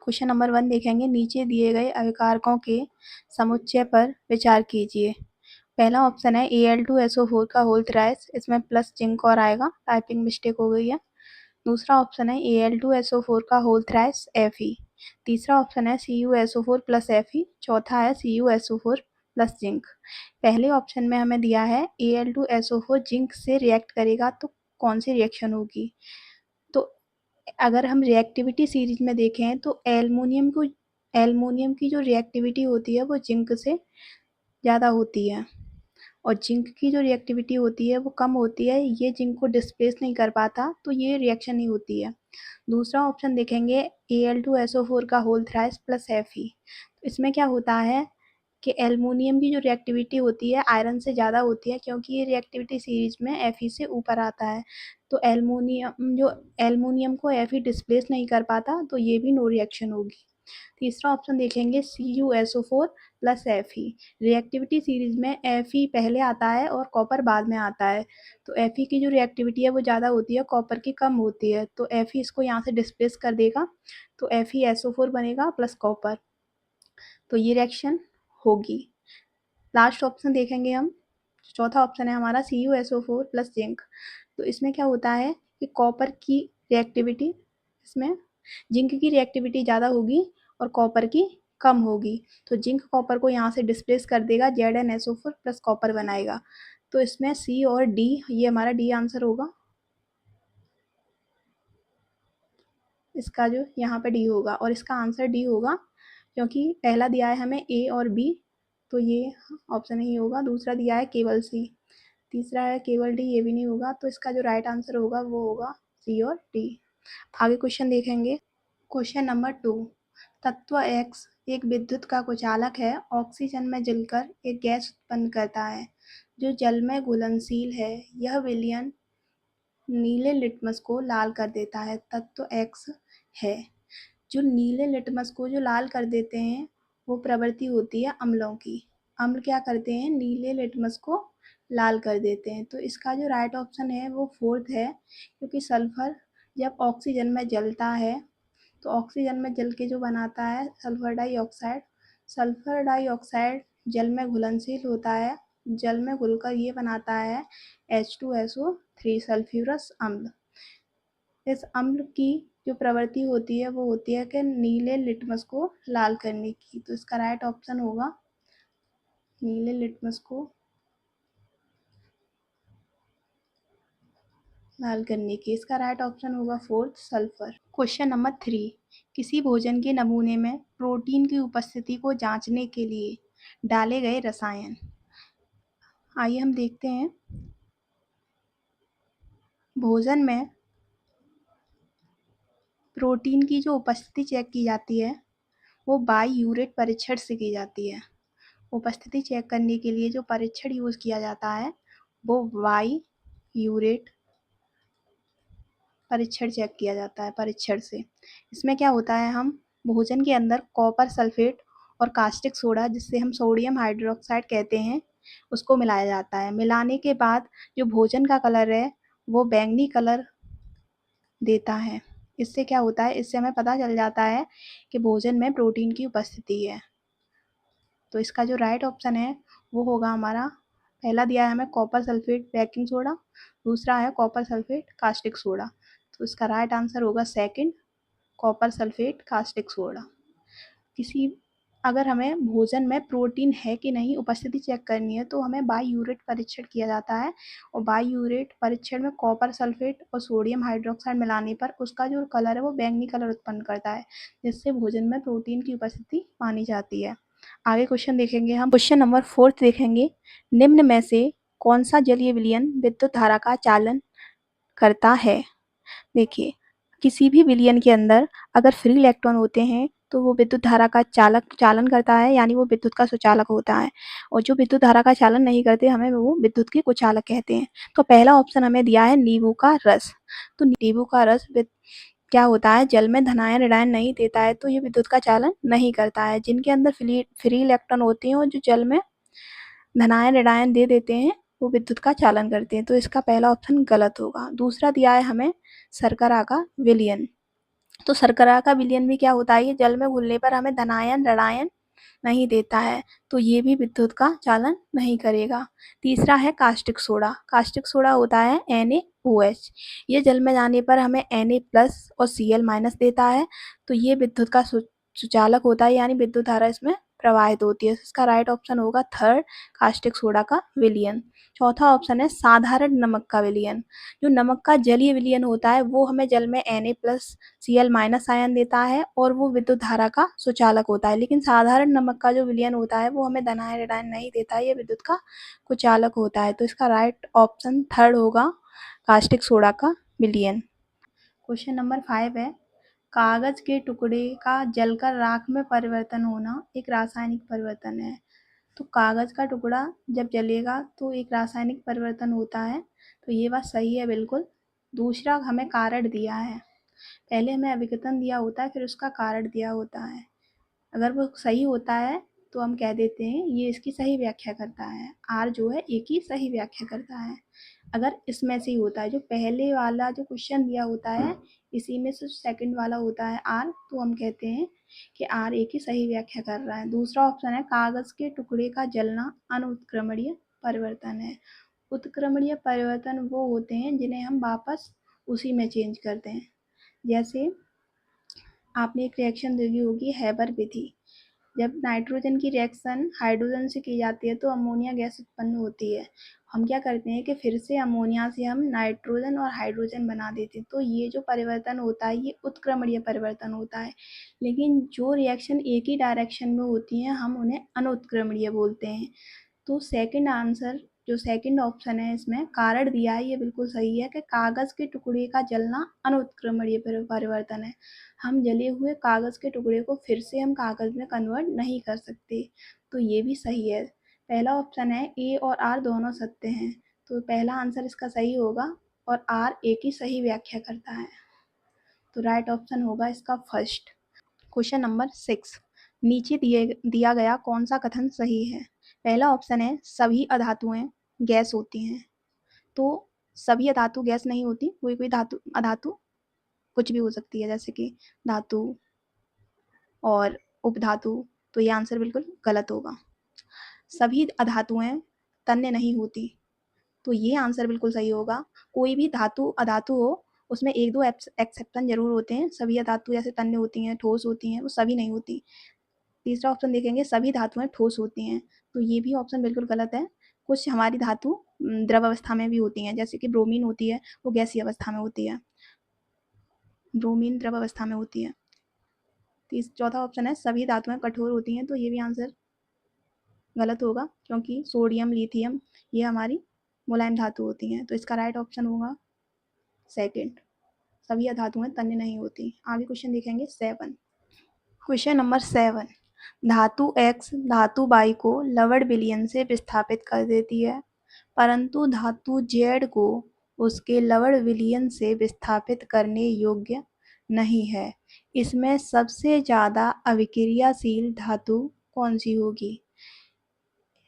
Question number 1 देखेंगे। नीचे दिए गए अभिकारकों के समुच्चय पर विचार कीजिए। पहला ऑप्शन है Al2SO4 का होल थ्राइस, इसमें प्लस जिंक और आएगा, टाइपिंग मिस्टेक हो गई है। दूसरा ऑप्शन है Al2SO4 का होल थ्राइस Fe। तीसरा ऑप्शन है CuSO4 प्लस Fe। चौथा है CuSO4 प्लस जिंक। पहले ऑप्शन में हमें दिया है Al2SO4 जिंक से रिएक्ट करेगा तो कौन सी रिएक्शन होगी। तो अगर हम रिएक्टिविटी सीरीज में देखें तो एल्युमिनियम की जो रिएक्टिविटी होती है वो जिंक से ज़्यादा होती है और जिंक की जो रिएक्टिविटी होती है वो कम होती है। ये जिंक को डिस्प्लेस नहीं कर पाता तो ये रिएक्शन नहीं होती है। दूसरा ऑप्शन देखेंगे Al2SO4 का होल थ्राइस प्लस Fe। तो इसमें क्या होता है कि एल्युमिनियम की जो रिएक्टिविटी होती है आयरन से ज़्यादा होती है, क्योंकि ये रिएक्टिविटी सीरीज में Fe से ऊपर आता है। तो एल्युमिनियम को Fe डिस्प्लेस नहीं कर पाता तो ये भी नो रिएक्शन होगी। तीसरा ऑप्शन देखेंगे CuSO4 plus Fe। Reactivity series में Fe पहले आता है और कॉपर बाद में आता है। तो Fe की जो रिएक्टिविटी है वो ज़्यादा होती है, कॉपर की कम होती है। तो Fe इसको यहाँ से डिस्प्लेस कर देगा तो FeSO4 बनेगा प्लस कॉपर, तो ये रिएक्शन होगी। लास्ट ऑप्शन देखेंगे हम। चौथा ऑप्शन है हमारा CuSO4 प्लस जिंक। तो इसमें क्या होता है कि कॉपर की रिएक्टिविटी, इसमें जिंक की रिएक्टिविटी ज़्यादा होगी और कॉपर की कम होगी। तो जिंक कॉपर को यहाँ से डिस्प्लेस कर देगा, ZnSO4 प्लस कॉपर बनाएगा। तो इसमें C और D, ये हमारा D आंसर होगा। इसका जो यहाँ पे D होगा और इसका आंसर D होगा, क्योंकि पहला दिया है हमें A और B, तो ये ऑप्शन नहीं होगा। दूसरा दिया है केवल C, तीसरा है केवल D, ये भी नहीं होगा। तो इसका जो राइट आंसर होगा वो होगा C और D। आगे क्वेश्चन देखेंगे। क्वेश्चन नंबर 2, तत्व X एक विद्युत का कुचालक है। ऑक्सीजन में जलकर एक गैस उत्पन्न करता है जो जल में घुलनशील है। यह विलयन नीले लिटमस को लाल कर देता है। तत्व X है। जो नीले लिटमस को जो लाल कर देते हैं वो प्रवृत्ति होती है अम्लों की। अम्ल क्या करते हैं, नीले लिटमस को लाल कर देते हैं। तो इसका जो राइट ऑप्शन है वो फोर्थ है, क्योंकि सल्फर जब ऑक्सीजन में जलता है तो ऑक्सीजन में जल के जो बनाता है सल्फर डाइऑक्साइड। सल्फर डाइऑक्साइड जल में घुलनशील होता है, जल में घुलकर ये बनाता है H2SO3 सल्फ्यूरस अम्ल। इस अम्ल की जो प्रवृत्ति होती है वो होती है कि नीले लिटमस को लाल करने की। तो इसका राइट ऑप्शन होगा नीले लिटमस को लाल करने की। इसका राइट ऑप्शन होगा फोर्थ, सल्फर। क्वेश्चन नंबर 3, किसी भोजन के नमूने में प्रोटीन की उपस्थिति को जांचने के लिए डाले गए रसायन। आइए हम देखते हैं। भोजन में प्रोटीन की जो उपस्थिति चेक की जाती है वो बाईयूरेट परीक्षण से की जाती है। उपस्थिति चेक करने के लिए जो परीक्षण यूज़ किया जाता है वो बाईयूरेट परीक्षण चेक किया जाता है परीक्षण से। इसमें क्या होता है, हम भोजन के अंदर कॉपर सल्फेट और कास्टिक सोडा, जिससे हम सोडियम हाइड्रोक्साइड कहते हैं, उसको मिलाया जाता है। मिलाने के बाद जो भोजन का कलर है वो बैंगनी कलर देता है। इससे क्या होता है, इससे हमें पता चल जाता है कि भोजन में प्रोटीन की उपस्थिति है। तो इसका जो राइट ऑप्शन है वो होगा हमारा, पहला दिया है हमें कॉपर सल्फेट बेकिंग सोडा, दूसरा है कॉपर सल्फेट कास्टिक सोडा। तो इसका राइट आंसर होगा second, copper sulphate caustic soda. अगर हमें भोजन में प्रोटीन है कि नहीं उपस्थिति चेक करनी है तो हमें बाईयूरेट परीक्षण किया जाता है, और बाईयूरेट परीक्षण में कॉपर सल्फेट और सोडियम हाइड्रोक्साइड मिलाने पर उसका जो कलर है वो बैंगनी कलर उत्पन्न करता है, जिससे भोजन में प्रोटीन की उपस्थिति मानी जाती है। आगे क्वेश्चन देखेंगे हम। क्वेश्चन नंबर 4 देखेंगे। निम्न में से कौन सा जलीय विलयन विद्युत धारा का चालन करता है। देखिए, किसी भी विलयन के अंदर अगर फ्री इलेक्ट्रॉन होते हैं तो वो विद्युत धारा का चालन करता है, यानी वो विद्युत का सुचालक होता है। और जो विद्युत धारा का चालन नहीं करते हमें वो विद्युत के कुचालक कहते हैं। तो पहला ऑप्शन हमें दिया है नींबू का रस। तो नींबू का रस क्या होता है, जल में धनायन ऋणायन नहीं देता है, तो ये विद्युत का चालन नहीं करता है। जिनके अंदर फ्री इलेक्ट्रॉन होते हैं और जो जल में धनायन ऋणायन दे देते हैं वो विद्युत का चालन करते हैं। तो इसका पहला ऑप्शन गलत होगा। दूसरा दिया है हमें शर्करा का विलयन। तो शर्करा का विलयन भी क्या होता है, ये जल में घुलने पर हमें धनायन ऋणायन नहीं देता है, तो ये भी विद्युत का चालन नहीं करेगा। तीसरा है कास्टिक सोडा। कास्टिक सोडा होता है NaOH, ये जल में जाने पर हमें Na+ और Cl- देता है, तो ये विद्युत का सुचालक होता है, यानी विद्युत धारा इसमें प्रवाहित होती है। इसका राइट ऑप्शन होगा थर्ड, कास्टिक सोडा का विलयन। चौथा ऑप्शन है साधारण नमक का विलयन। जो नमक का जलीय विलयन होता है वो हमें जल में Na+ Cl- आयन देता है और वो विद्युत धारा का सुचालक होता है, लेकिन साधारण नमक का जो विलयन होता है वो हमें धनायन ऋणायन नहीं देता है, ये विद्युत का कुचालक होता है। तो इसका राइट ऑप्शन थर्ड होगा, कास्टिक सोडा का विलयन। क्वेश्चन नंबर 5 है, कागज के टुकड़े का जलकर राख में परिवर्तन होना एक रासायनिक परिवर्तन है। तो कागज का टुकड़ा जब जलेगा तो एक रासायनिक परिवर्तन होता है, तो ये बात सही है बिल्कुल। दूसरा हमें कारण दिया है, पहले हमें अभिकथन दिया होता है, फिर उसका कारण दिया होता है। अगर वो सही होता है तो हम कह देते हैं ये इसकी सही व्याख्या करता है, आर जो है ए की सही व्याख्या करता है। अगर इसमें से ही होता है, जो पहले वाला जो क्वेश्चन दिया होता है इसी में से सेकंड वाला होता है आर, तो हम कहते हैं कि आर ए की सही व्याख्या कर रहा है। दूसरा ऑप्शन है कागज के टुकड़े का जलना अनुत्क्रमणीय परिवर्तन है। उत्क्रमणीय परिवर्तन वो होते हैं जिन्हें हम वापस उसी में चेंज करते हैं। जैसे आपने एक रिएक्शन देखी होगी हैबर विधि, जब नाइट्रोजन की रिएक्शन हाइड्रोजन से की जाती है तो अमोनिया गैस उत्पन्न होती है। हम क्या करते हैं कि फिर से अमोनिया से हम नाइट्रोजन और हाइड्रोजन बना देते हैं, तो ये जो परिवर्तन होता है ये उत्क्रमणीय परिवर्तन होता है। लेकिन जो रिएक्शन एक ही डायरेक्शन में होती हैं हम उन्हें अनुत्क्रमणीय बोलते हैं। तो सेकंड आंसर जो सेकंड ऑप्शन है इसमें कारण दिया है ये बिल्कुल सही है कि कागज के टुकड़े का जलना अनुत्क्रमणीय परिवर्तन है। हम जले हुए कागज के टुकड़े को फिर से हम कागज में कन्वर्ट नहीं कर सकते, तो ये भी सही है। पहला ऑप्शन है ए और आर दोनों सत्य हैं, तो पहला आंसर इसका सही होगा और आर ए की सही व्याख्या करता है, तो राइट ऑप्शन होगा इसका फर्स्ट। क्वेश्चन नंबर 6, नीचे दिया गया कौन सा कथन सही है। पहला ऑप्शन है सभी अधातुएं गैस होती हैं, तो सभी अधातु गैस नहीं होती, कोई कोई धातु अधातु कुछ भी हो सकती है, जैसे कि धातु और उपधातु, तो ये आंसर बिल्कुल गलत होगा। सभी अधातुएं तन्य नहीं होती, तो ये आंसर बिल्कुल सही होगा। कोई भी धातु अधातु हो उसमें एक दो एक्सेप्शन जरूर होते हैं, सभी अधातु जैसे तन्य होती हैं ठोस होती हैं वो सभी नहीं होती। तीसरा ऑप्शन देखेंगे सभी धातुएं ठोस होती हैं, तो ये भी ऑप्शन बिल्कुल गलत है। कुछ हमारी धातु द्रव अवस्था में भी होती हैं, जैसे कि ब्रोमीन होती है वो गैसीय अवस्था में होती है, ब्रोमीन द्रव अवस्था में होती है। चौथा ऑप्शन है सभी धातुएं कठोर होती हैं, तो ये भी आंसर गलत होगा क्योंकि सोडियम लिथियम ये हमारी मुलायम धातु होती हैं, तो इसका राइट ऑप्शन होगा सेकंड, सभी धातुएं तन्य नहीं होती। आगे क्वेश्चन देखेंगे 7। क्वेश्चन नंबर 7, धातु X धातु Y को लवण विलयन से विस्थापित कर देती है, परंतु धातु Z को उसके लवण विलयन से विस्थापित करने योग्य नहीं है। इसमें सबसे ज़्यादा अभिक्रियाशील धातु कौन सी होगी।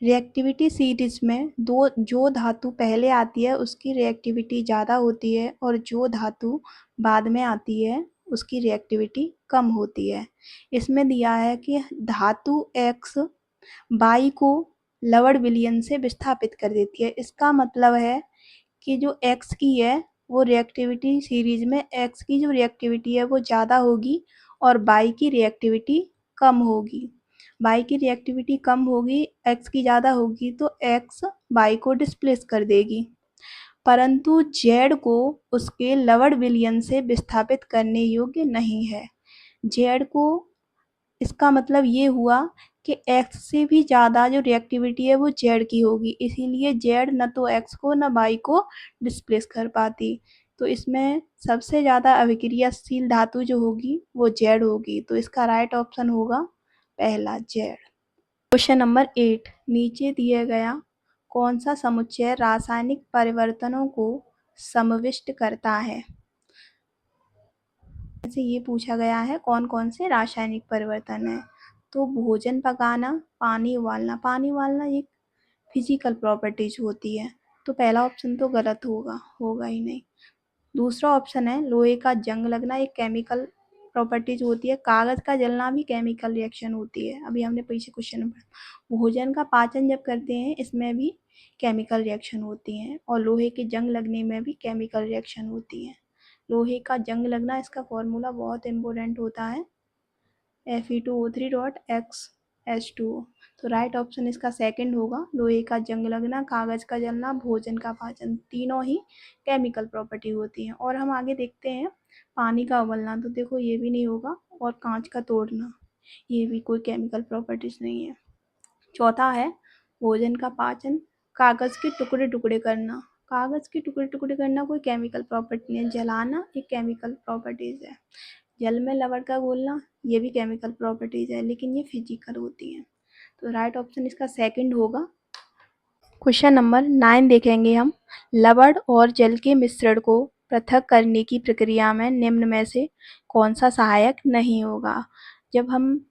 रिएक्टिविटी सीरीज में जो धातु पहले आती है उसकी रिएक्टिविटी ज़्यादा होती है और जो धातु बाद में आती है उसकी रिएक्टिविटी कम होती है। इसमें दिया है कि धातु X Y को लवण विलयन से विस्थापित कर देती है, इसका मतलब है कि जो X की है वो रिएक्टिविटी सीरीज में X की जो रिएक्टिविटी है वो ज़्यादा होगी और Y की रिएक्टिविटी कम होगी। Y की रिएक्टिविटी कम होगी, X की ज़्यादा होगी, तो X Y को डिस्प्लेस कर देगी, परंतु Z को उसके लवण विलयन से विस्थापित करने योग्य नहीं है। Z को इसका मतलब ये हुआ कि X से भी ज़्यादा जो रिएक्टिविटी है वो Z की होगी, इसीलिए Z न तो X को न Y को डिस्प्लेस कर पाती, तो इसमें सबसे ज़्यादा अभिक्रियाशील धातु जो होगी वो Z होगी, तो इसका राइट ऑप्शन होगा पहला Z। क्वेश्चन नंबर 8, नीचे दिए गया कौन सा समुच्चय रासायनिक परिवर्तनों को समाविष्ट करता है। जैसे ये पूछा गया है कौन कौन से रासायनिक परिवर्तन है, तो भोजन पकाना, पानी उबालना एक फिजिकल प्रॉपर्टीज होती है, तो पहला ऑप्शन तो गलत होगा ही नहीं। दूसरा ऑप्शन है लोहे का जंग लगना, एक केमिकल प्रॉपर्टीज होती है। कागज का जलना भी केमिकल रिएक्शन होती है, अभी हमने पीछे क्वेश्चन में पढ़ा। भोजन का पाचन जब करते हैं इसमें भी केमिकल रिएक्शन होती हैं, और लोहे के जंग लगने में भी केमिकल रिएक्शन होती है। लोहे का जंग लगना, इसका फॉर्मूला बहुत इंपॉर्टेंट होता है, Fe2O3.X H2O। तो राइट ऑप्शन इसका सेकंड होगा, लोहे का जंग लगना, कागज का जलना, भोजन का पाचन, तीनों ही केमिकल प्रॉपर्टी होती हैं। और हम आगे देखते हैं पानी का उबलना, तो देखो ये भी नहीं होगा, और कांच का तोड़ना, ये भी कोई केमिकल प्रॉपर्टीज नहीं है। चौथा है भोजन का पाचन, कागज के टुकड़े टुकड़े करना। कागज के टुकड़े टुकड़े करना कोई केमिकल प्रॉपर्टी नहीं है, जलाना एक केमिकल प्रॉपर्टीज है। जल में लवण का घोलना, ये भी केमिकल प्रॉपर्टीज है, लेकिन ये फिजिकल होती हैं। तो राइट ऑप्शन इसका सेकंड होगा। क्वेश्चन नंबर 9 देखेंगे हम। लवण और जल के मिश्रण को पृथक करने की प्रक्रिया में निम्न में से कौन सा सहायक नहीं होगा। जब हम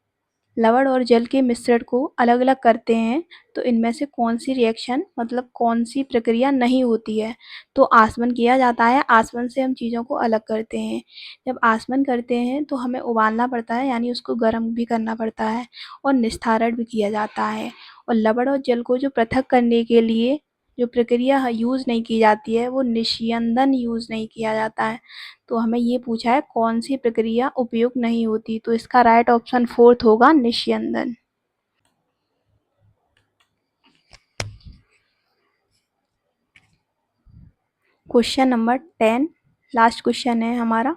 लवण और जल के मिश्रण को अलग अलग करते हैं तो इनमें से कौन सी रिएक्शन, मतलब कौन सी प्रक्रिया नहीं होती है। तो आसमन किया जाता है, आसमन से हम चीज़ों को अलग करते हैं। जब आसमन करते हैं तो हमें उबालना पड़ता है, यानी उसको गर्म भी करना पड़ता है, और निस्तारण भी किया जाता है। और लवण और जल को जो पृथक करने के लिए जो प्रक्रिया यूज़ नहीं की जाती है वो निस्यंदन यूज़ नहीं किया जाता है। तो हमें ये पूछा है कौन सी प्रक्रिया उपयुक्त नहीं होती, तो इसका राइट ऑप्शन फोर्थ होगा, निस्यंदन। क्वेश्चन नंबर 10 लास्ट क्वेश्चन है हमारा।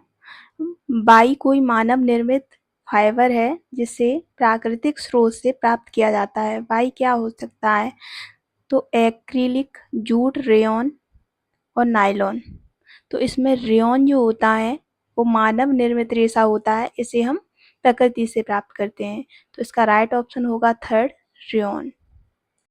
बाई कोई मानव निर्मित फाइबर है जिसे प्राकृतिक स्रोत से प्राप्त किया जाता है। बाई क्या हो सकता है, तो एक्रिलिक, जूट, रेयॉन और नायलॉन। तो इसमें रेयॉन जो होता है वो मानव निर्मित रेशा होता है, इसे हम प्रकृति से प्राप्त करते हैं। तो इसका राइट ऑप्शन होगा थर्ड, रेयॉन।